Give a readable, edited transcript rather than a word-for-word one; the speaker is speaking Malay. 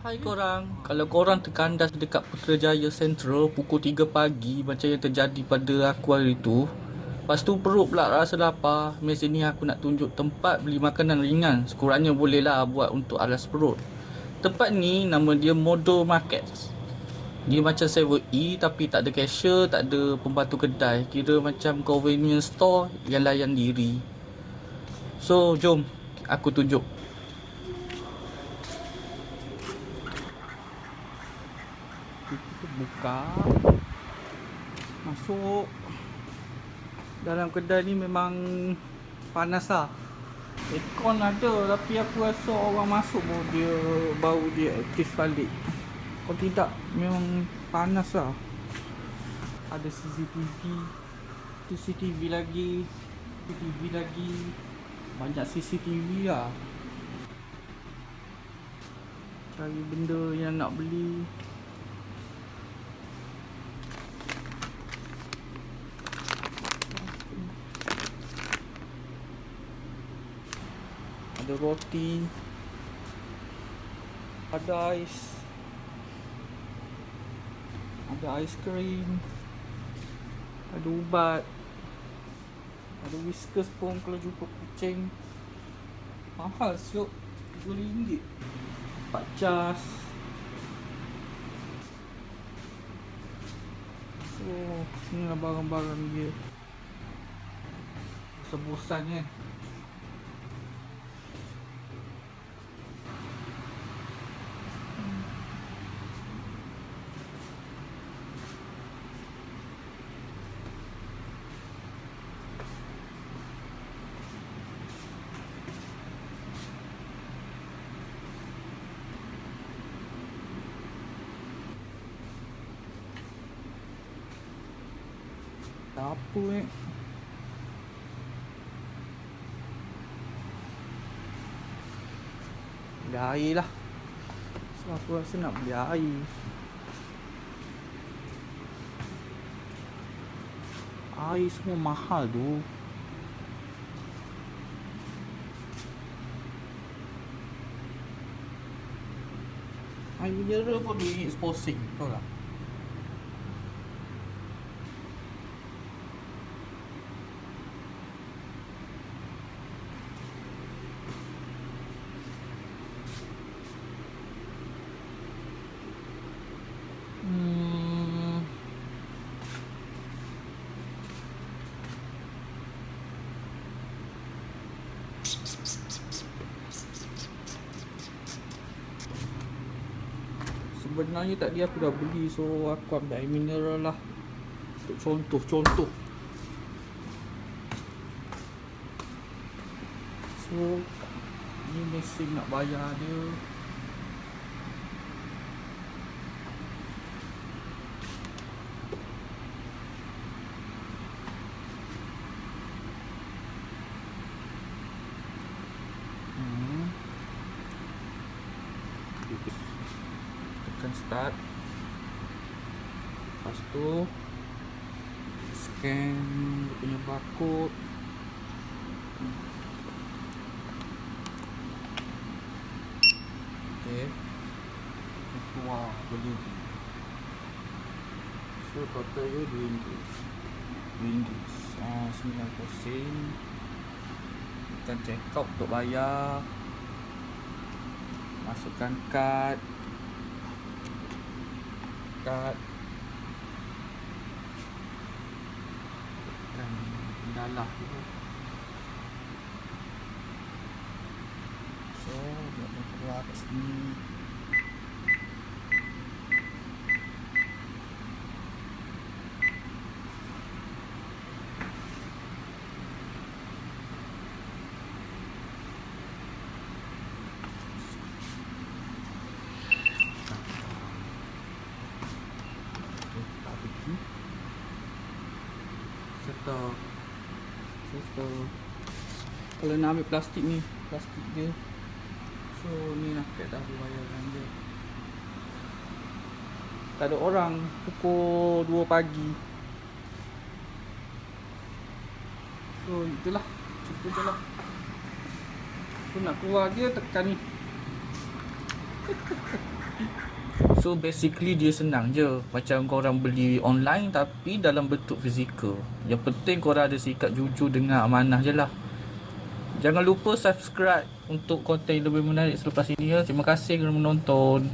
Hai korang, kalau korang terkandas dekat Putrajaya Central pukul 3 pagi macam yang terjadi pada aku hari tu, lepas tu perut pula rasa lapar, mesin ni aku nak tunjuk tempat beli makanan ringan, sekurangnya bolehlah buat untuk alas perut. Tempat ni nama dia Modo Market. Dia macam 7E tapi tak ada cashier, tak ada pembantu kedai, kira macam convenience store yang layan diri. So jom aku tunjuk. Kita buka, masuk. Dalam kedai ni memang panas lah. Aircon ada tapi aku rasa orang masuk bau dia aktif balik. Kalau tidak memang panas lah. Ada CCTV lagi, CCTV lagi. Banyak CCTV lah. Cari benda yang nak beli. Ada roti, ada ais, ada aiskrim, ada ubat, ada whiskas pun kalau jumpa kucing. Mahal siok, RM20, 4 cas. So inilah barang-barang dia. Bosan kan. Apa beli air lah. So aku rasa nak beli air. Air semua mahal tu. Air mineral pun di exposing, tahu tak? Sebenarnya tadi aku dah beli, so aku ambil air mineral lah. Untuk contoh. So ni mesin nak bayar dia. Tekan start. Lepas tu scan dia punya barcode. Okay, keluar beli. So total dia RM2. 90 sen. Tekan check out untuk bayar. Masukkan kad. Dan dalam tu. So dia akan keluar kat sini. Serta kalau nak ambil plastik dia. So ni nak kat dah bayaran dia. Tak ada orang pukul 2 pagi. So itulah, cukup je lah. So nak keluar dia tekan ni. So basically dia senang je. Macam korang beli online tapi dalam bentuk fizikal. Yang penting korang ada sikap jujur dengan amanah je lah. Jangan lupa subscribe untuk konten yang lebih menarik selepas ini ya. Terima kasih kerana menonton.